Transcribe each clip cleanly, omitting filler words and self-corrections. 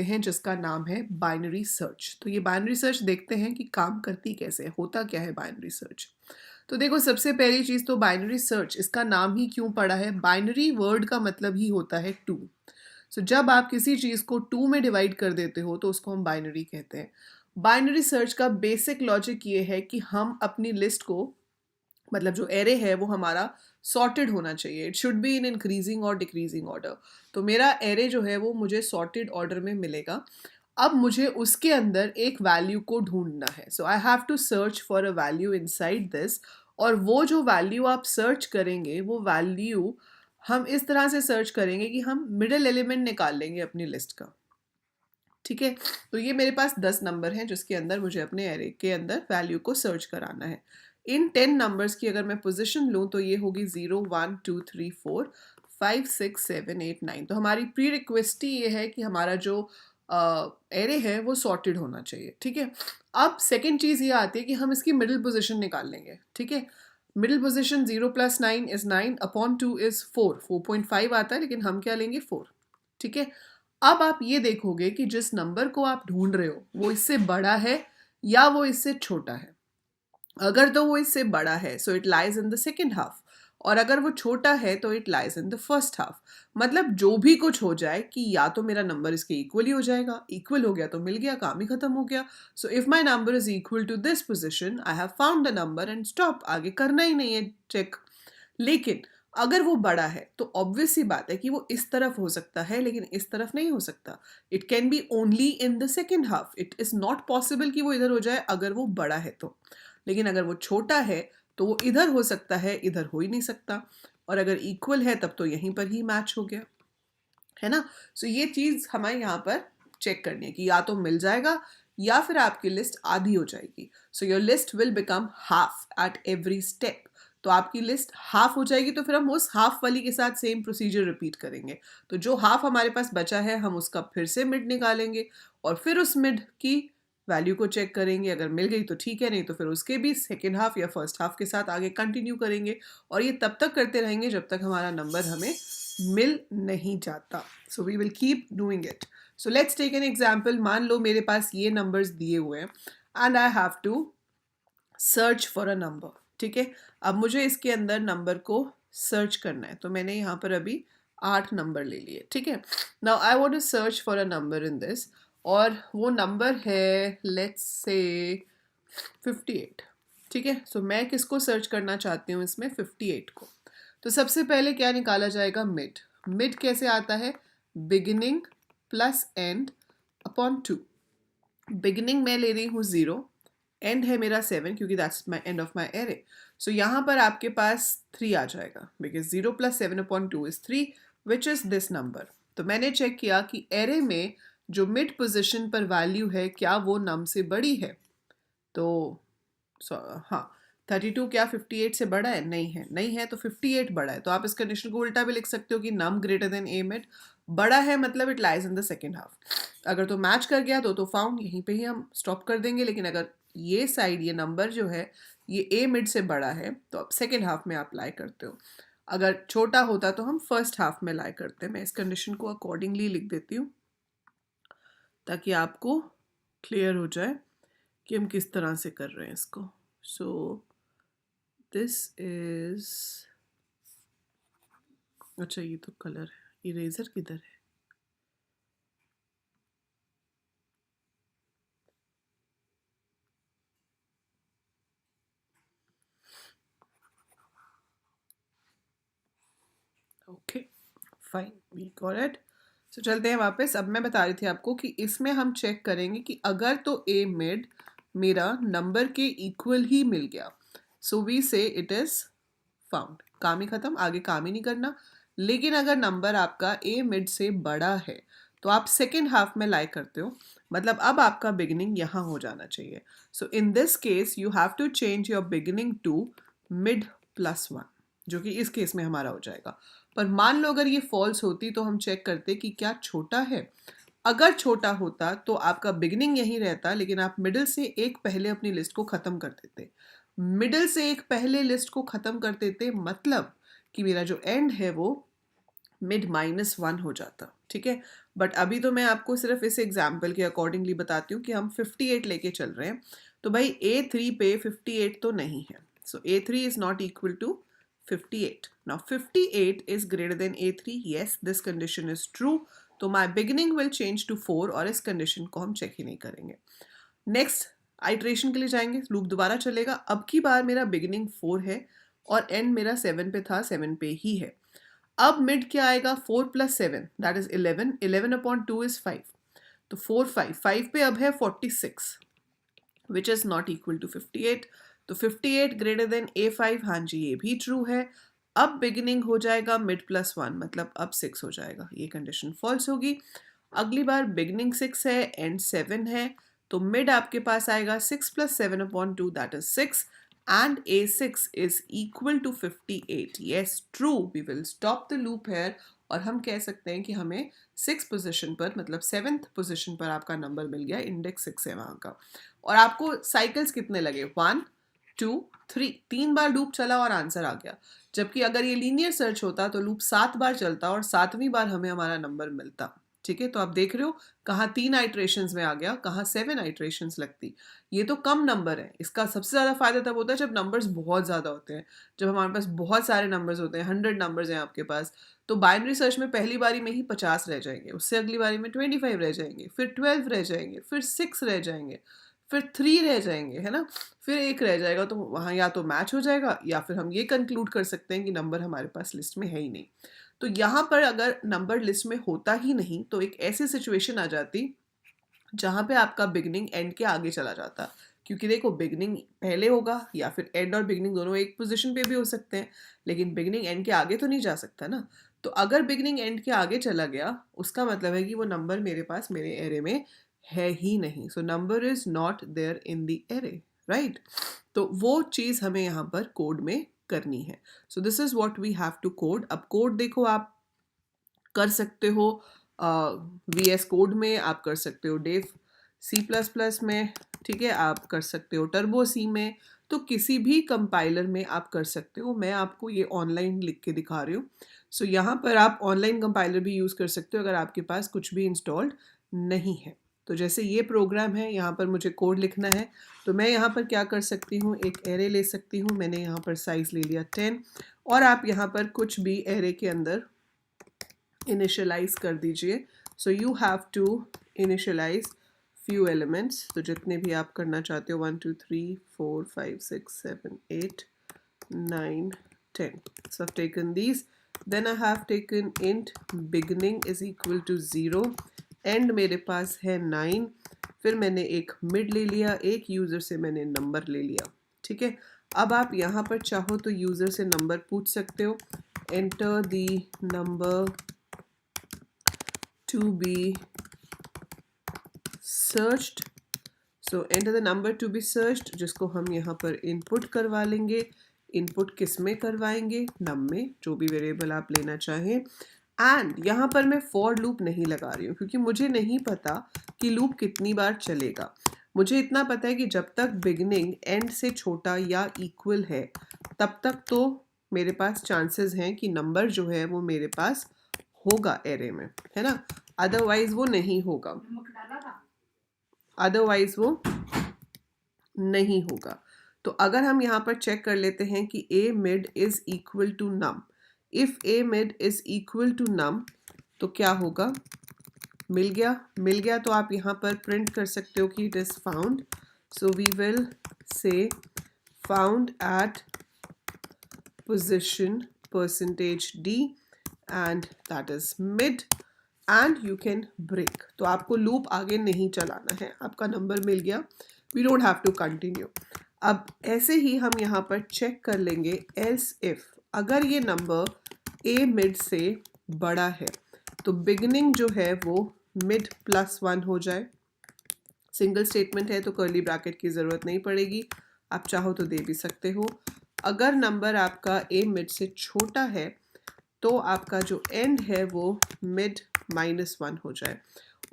हैं जिसका नाम है बाइनरी सर्च। तो ये बाइनरी सर्च देखते हैं कि काम करती कैसे है, होता क्या है बाइनरी सर्च। तो देखो सबसे पहली चीज़ तो बाइनरी सर्च, इसका नाम ही क्यों पड़ा है, बाइनरी वर्ड का मतलब ही होता है टू। सो जब आप किसी चीज़ को टू में डिवाइड कर देते हो तो उसको हम बाइनरी कहते हैं। बाइनरी सर्च का बेसिक लॉजिक ये है कि हम अपनी लिस्ट को, मतलब जो एरे है वो हमारा सॉर्टेड होना चाहिए, it should be in increasing और डिक्रीजिंग ऑर्डर। तो मेरा एरे जो है वो मुझे सॉर्टेड ऑर्डर में मिलेगा। अब मुझे उसके अंदर एक वैल्यू को ढूंढना है, so I have to search for a value inside this. और वो जो वैल्यू आप सर्च करेंगे वो वैल्यू हम इस तरह से सर्च करेंगे कि हम मिडिल एलिमेंट निकाल लेंगे अपनी लिस्ट का। ठीक है, तो ये मेरे पास 10 नंबर हैं जिसके अंदर मुझे अपने एरे के अंदर वैल्यू को सर्च कराना है। इन 10 नंबर्स की अगर मैं पोजीशन लूँ तो ये होगी 0 1 2 3 4 5 6 7 8 9। तो हमारी प्री रिक्वेस्ट ही ये है कि हमारा जो एरे है वो सॉर्टेड होना चाहिए। ठीक है, अब सेकेंड चीज़ ये आती है कि हम इसकी मिडिल पोजिशन निकाल लेंगे। ठीक है, middle position 0 + 9 is 9 upon 2 is 4, 4.5 आता है, लेकिन हम क्या लेंगे 4। ठीक है, अब आप ये देखोगे कि जिस नंबर को आप ढूंढ रहे हो वो इससे बड़ा है या वो इससे छोटा है। अगर तो वो इससे बड़ा है so it lies in the second half, और अगर वो छोटा है तो it lies in the first half. मतलब जो भी कुछ हो जाए कि या तो मेरा नंबर इसके इक्वल ही हो जाएगा, इक्वल हो गया तो मिल गया, काम ही खत्म हो गया। So if my number is equal to this position I have found the number and stop, आगे करना ही नहीं है चेक। लेकिन अगर वो बड़ा है तो ऑब्वियस सी बात है कि वो इस तरफ हो सकता है लेकिन इस तरफ नहीं हो सकता। It can be only in the second half, it is not possible कि वो इधर हो जाए अगर वो बड़ा है तो। लेकिन अगर वो छोटा है तो वो इधर हो सकता है, इधर हो ही नहीं सकता। और अगर इक्वल है तब तो यहीं पर ही मैच हो गया, है ना। सो ये चीज़ हमें यहाँ पर चेक करनी है कि या तो मिल जाएगा या फिर आपकी लिस्ट आधी हो जाएगी। So your list will become half at every step. तो आपकी लिस्ट हाफ हो जाएगी तो फिर हम उस हाफ वाली के साथ सेम प्रोसीजर रिपीट करेंगे। तो जो हाफ हमारे पास बचा है हम उसका फिर से मिड निकालेंगे और फिर उस मिड की वैल्यू को चेक करेंगे, अगर मिल गई तो ठीक है, नहीं तो फिर उसके भी सेकेंड हाफ या फर्स्ट हाफ के साथ आगे कंटिन्यू करेंगे। और ये तब तक करते रहेंगे जब तक हमारा नंबर हमें मिल नहीं जाता। So we will keep doing it. So let's take an example. मान लो मेरे पास ये नंबर्स दिए हुए हैं and I have to search for a number. ठीक है, अब मुझे इसके अंदर नंबर को सर्च करना है, तो मैंने यहाँ पर अभी 8 नंबर ले लिए। ठीक है, now I want to search for a number in this, और वो नंबर है लेट्स से 58। ठीक है, सो मैं किसको सर्च करना चाहती हूँ इसमें, 58 को। तो सबसे पहले क्या निकाला जाएगा, मिड। मिड कैसे आता है, beginning plus and upon 2। Beginning मैं ले रही हूँ 0, एंड है मेरा 7 क्योंकि that's my end of my array. So यहाँ पर आपके पास 3 आ जाएगा because 0 + 7 upon 2 is 3 which is this number. तो मैंने चेक किया कि एरे में जो मिड पोजिशन पर वैल्यू है क्या वो नम से बड़ी है। तो हाँ, 32 क्या 58 से बड़ा है, नहीं है, नहीं है तो 58 बड़ा है। तो आप इस कंडीशन को उल्टा भी लिख सकते हो कि नम ग्रेटर देन ए मिड, बड़ा है मतलब it lies in the second half. अगर तो मैच कर गया तो फाउंड, यहीं पे ही हम स्टॉप कर देंगे। लेकिन अगर ये साइड, ये नंबर जो है ये ए मिड से बड़ा है तो आप सेकेंड हाफ में आप लाई करते हो। अगर छोटा होता तो हम फर्स्ट हाफ में लाई करते हैं। मैं इस कंडीशन को अकॉर्डिंगली लिख देती हूँ ताकि आपको क्लियर हो जाए कि हम किस तरह से कर रहे हैं इसको। सो दिस इज, अच्छा ये तो कलर है, इरेजर किधर है। Okay fine, we got it. So चलते हैं वापस। अब मैं बता रही थी आपको कि इसमें हम चेक करेंगे कि अगर तो ए मिड मेरा नंबर के इक्वल ही मिल गया सो वी से इट इज फाउंड, काम ही खत्म, आगे काम ही नहीं करना। लेकिन अगर नंबर आपका ए मिड से बड़ा है तो आप सेकेंड हाफ में लाई करते हो, मतलब अब आपका बिगिनिंग यहाँ हो जाना चाहिए। So in this case you have to change your beginning to mid +1, जो कि इस केस में हमारा हो जाएगा। पर मान लो अगर ये फॉल्स होती तो हम चेक करते कि क्या छोटा है। अगर छोटा होता तो आपका बिगिनिंग यहीं रहता, लेकिन आप मिडिल से एक पहले अपनी लिस्ट को ख़त्म कर देते। मिडिल से एक पहले लिस्ट को ख़त्म कर देते मतलब कि मेरा जो एंड है वो मिड -1 हो जाता, ठीक है। बट अभी तो मैं आपको सिर्फ इस एग्जाम्पल के अकॉर्डिंगली बताती हूँ कि हम 58 लेके चल रहे हैं, तो भाई A3 पे 58 तो नहीं है, so A3 is not equal to 58. Now 58 is greater than A3. Yes, this condition is true. तो my beginning will change to 4 और इस कंडीशन को हम चेक ही नहीं करेंगे। नेक्स्ट आइट्रेशन के लिए जाएंगे, लूप दोबारा चलेगा। अब की बार मेरा बिगिनिंग 4 है और एंड मेरा 7 पे था, 7 पे ही है। अब मिड क्या आएगा, 4 + 7 दैट इज 11, 11/2 इज 5, तो 4 5 पे अब है 46 which is not equal to 58, तो 58 ग्रेटर देन A5, हाँ जी ये भी ट्रू है। अब बिगिनिंग हो जाएगा मिड +1, मतलब अब 6 हो जाएगा, ये कंडीशन फॉल्स होगी। अगली बार बिगिनिंग 6 है एंड 7 है, तो मिड आपके पास आएगा 6 + 7/2 that is 6 and A6 is equal to 58. Yes, true. We will stop the loop here और हम कह सकते हैं कि हमें 6 पोजीशन पर, मतलब 7th पोजीशन पर आपका नंबर मिल गया, इंडेक्स 6 है वहाँ का। और आपको साइकिल्स कितने लगे, 1 2 3, 3 बार लूप चला और आंसर आ गया। जबकि अगर ये लीनियर सर्च होता तो लूप 7 बार चलता और 7वीं बार हमें हमारा नंबर मिलता, ठीक है। तो आप देख रहे हो कहाँ 3 आइट्रेशंस में आ गया, कहाँ 7 आइट्रेशंस लगती। ये तो कम नंबर है, इसका सबसे ज़्यादा फायदा तब होता है जब नंबर्स बहुत ज़्यादा होते हैं, जब हमारे पास बहुत सारे नंबर्स होते हैं, 100 नंबर्स हैं आपके पास, तो बाइनरी सर्च में पहली बारी में ही 50 रह जाएंगे, उससे अगली बारी में 25 रह जाएंगे, फिर 12 रह जाएंगे, फिर 6 रह जाएंगे, फिर 3 रह जाएंगे, है ना, फिर 1 रह जाएगा। तो वहाँ या तो मैच हो जाएगा या फिर हम ये कंक्लूड कर सकते हैं कि नंबर हमारे पास लिस्ट में है ही नहीं। तो यहाँ पर अगर नंबर लिस्ट में होता ही नहीं तो एक ऐसी सिचुएशन आ जाती जहाँ पे आपका बिगनिंग एंड के आगे चला जाता, क्योंकि देखो बिगनिंग पहले होगा या फिर एंड और बिगनिंग दोनों एक पोजीशन पे भी हो सकते हैं, लेकिन बिगनिंग एंड के आगे तो नहीं जा सकता ना। तो अगर बिगनिंग एंड के आगे चला गया उसका मतलब है कि वो नंबर मेरे पास मेरे एरे में है ही नहीं, so number is not there in the array, right. तो वो चीज़ हमें यहाँ पर कोड में करनी है। So this is what we have to code. अब कोड देखो आप कर सकते हो VS कोड में, आप कर सकते हो डेव C++ में, ठीक है, आप कर सकते हो टर्बो C में, तो किसी भी कंपाइलर में आप कर सकते हो। मैं आपको ये ऑनलाइन लिख के दिखा रही हूँ। सो यहाँ पर आप ऑनलाइन कंपाइलर भी यूज़ कर सकते हो अगर आपके पास कुछ भी इंस्टॉल्ड नहीं है। तो जैसे ये प्रोग्राम है, यहाँ पर मुझे कोड लिखना है, तो मैं यहाँ पर क्या कर सकती हूँ, एक एरे ले सकती हूँ। मैंने यहाँ पर साइज़ ले लिया 10 और आप यहाँ पर कुछ भी एरे के अंदर इनिशियलाइज कर दीजिए। So you have to initialize few elements, तो जितने भी आप करना चाहते हो 1 2 3 4 5 6 7 8 9 10, so I've taken these, then I have taken int beginning is equal to 0, end मेरे पास है 9, फिर मैंने एक मिड ले लिया, एक यूज़र से मैंने नंबर ले लिया, ठीक है। अब आप यहाँ पर चाहो तो यूज़र से नंबर पूछ सकते हो, enter the number to be searched, so enter the number to be searched, जिसको हम यहाँ पर इनपुट करवा लेंगे। इनपुट किस में करवाएंगे, नम में, जो भी वेरिएबल आप लेना चाहें। एंड यहाँ पर मैं फॉर लूप नहीं लगा रही हूँ क्योंकि मुझे नहीं पता कि लूप कितनी बार चलेगा। मुझे इतना पता है कि जब तक बिगिनिंग एंड से छोटा या इक्वल है तब तक तो मेरे पास चांसेस हैं कि नंबर जो है वो मेरे पास होगा एरे में, है ना, अदरवाइज वो नहीं होगा, अदरवाइज वो नहीं होगा। तो अगर हम यहाँ पर चेक कर लेते हैं कि a mid is equal to num, if a mid is equal to num तो क्या होगा, मिल गया तो आप यहाँ पर प्रिंट कर सकते हो कि it is found. So we will say found at position %d and that is mid and you can break। तो आपको लूप आगे नहीं चलाना है, आपका नंबर मिल गया, we don't have to continue। अब ऐसे ही हम यहाँ पर चेक कर लेंगे else if अगर ये नंबर a mid से बड़ा है तो बिगिनिंग जो है वो mid +1 हो जाए। सिंगल स्टेटमेंट है तो कर्ली ब्रैकेट की ज़रूरत नहीं पड़ेगी, आप चाहो तो दे भी सकते हो। अगर नंबर आपका a mid से छोटा है तो आपका जो एंड है वो मिड -1 हो जाए,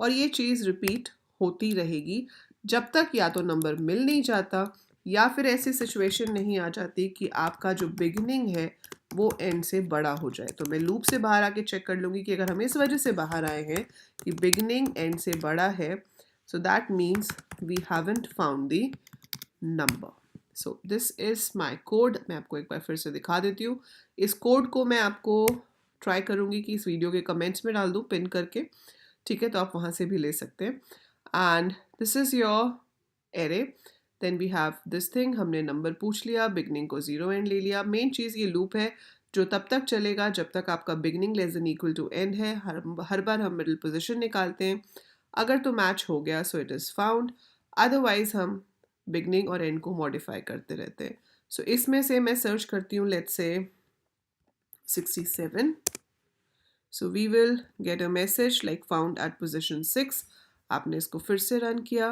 और ये चीज़ रिपीट होती रहेगी जब तक या तो नंबर मिल नहीं जाता या फिर ऐसी सिचुएशन नहीं आ जाती कि आपका जो बिगिनिंग है वो एंड से बड़ा हो जाए। तो मैं लूप से बाहर आके चेक कर लूँगी कि अगर हम इस वजह से बाहर आए हैं कि बिगिनिंग एंड से बड़ा है, so that means we haven't found the number. So this is my code. मैं आपको एक बार फिर से दिखा देती हूँ। इस कोड को मैं आपको ट्राई करूँगी कि इस वीडियो के कमेंट्स में डाल दूँ पिन करके, ठीक है, तो आप वहाँ से भी ले सकते हैं। And this is your array. Then we have this thing, हमने नंबर पूछ लिया, बिगनिंग को 0 एंड ले लिया। मेन चीज़ ये लूप है जो तब तक चलेगा जब तक आपका beginning less than equal to end है। हर बार हम मिडिल पोजीशन निकालते हैं। अगर तो मैच हो गया so it is found, otherwise हम बिगनिंग और एंड को मॉडिफाई करते रहते हैं। सो इसमें से मैं सर्च करती हूँ, let's say 67. So we will get a message like found at position 6. आपने इसको फिर से रन किया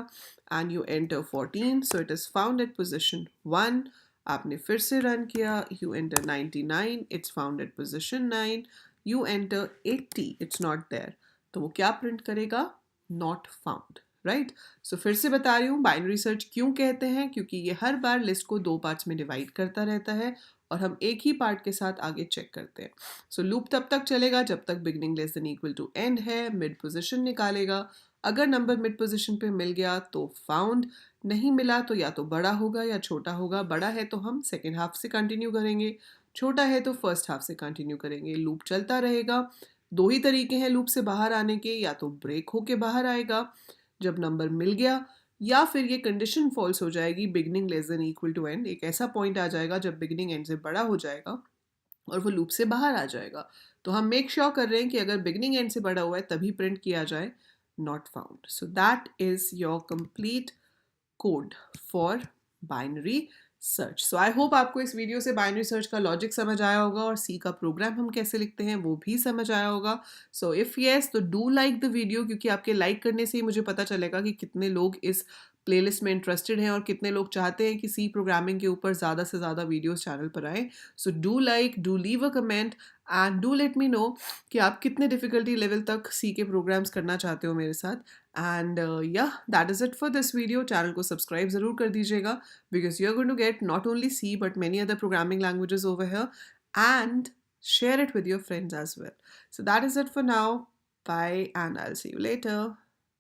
and you enter 14. So it is found at position 1. आपने फिर से रन किया, you enter 99. It's found at position 9. You enter 80. It's not there. तो वो क्या प्रिंट करेगा? Not found. राइट? सो फिर से बता रही हूँ, बाइनरी सर्च क्यों कहते हैं, क्योंकि ये हर बार लिस्ट को 2 पार्ट्स में डिवाइड करता रहता है और हम एक ही पार्ट के साथ आगे चेक करते हैं। सो लूप तब तक चलेगा जब तक beginning less than equal to end है। मिड पोजीशन निकालेगा, अगर नंबर मिड पोजीशन पे मिल गया तो फाउंड, नहीं मिला तो या तो बड़ा होगा या छोटा होगा। बड़ा है तो हम सेकेंड हाफ से कंटिन्यू करेंगे, छोटा है तो फर्स्ट हाफ से कंटिन्यू करेंगे। लूप चलता रहेगा। 2 ही तरीके हैं लूप से बाहर आने के, या तो ब्रेक होके बाहर आएगा जब नंबर मिल गया, या फिर ये कंडीशन फॉल्स हो जाएगी, beginning less than equal to end. एक ऐसा पॉइंट आ जाएगा जब बिगनिंग एंड से बड़ा हो जाएगा और वो लूप से बाहर आ जाएगा। तो हम मेक श्योर कर रहे हैं कि अगर बिगनिंग एंड से बड़ा हुआ है तभी प्रिंट किया जाए not found. So that is your complete code for binary search. So I hope आपको इस वीडियो से बाइनरी सर्च का लॉजिक समझ आया होगा और सी का प्रोग्राम हम कैसे लिखते हैं वो भी समझ आया होगा। सो इफ़ येस तो डू लाइक द वीडियो, क्योंकि आपके लाइक करने से ही मुझे पता चलेगा कि कितने लोग इस प्लेलिस्ट में इंटरेस्टेड हैं और कितने लोग चाहते हैं कि सी प्रोग्रामिंग के ऊपर ज़्यादा से ज़्यादा वीडियोस चैनल पर आए। So do like, do leave a comment and do let me know कि आप कितने डिफ़िकल्टी लेवल तक सी के प्रोग्राम्स करना चाहते हो मेरे साथ। एंड या that is it for this video. Channel को सब्सक्राइब ज़रूर कर दीजिएगा because you're going to get not only C but many other programming languages over here, and share it with your friends as well. So that is it for now. Bye and I'll see you later.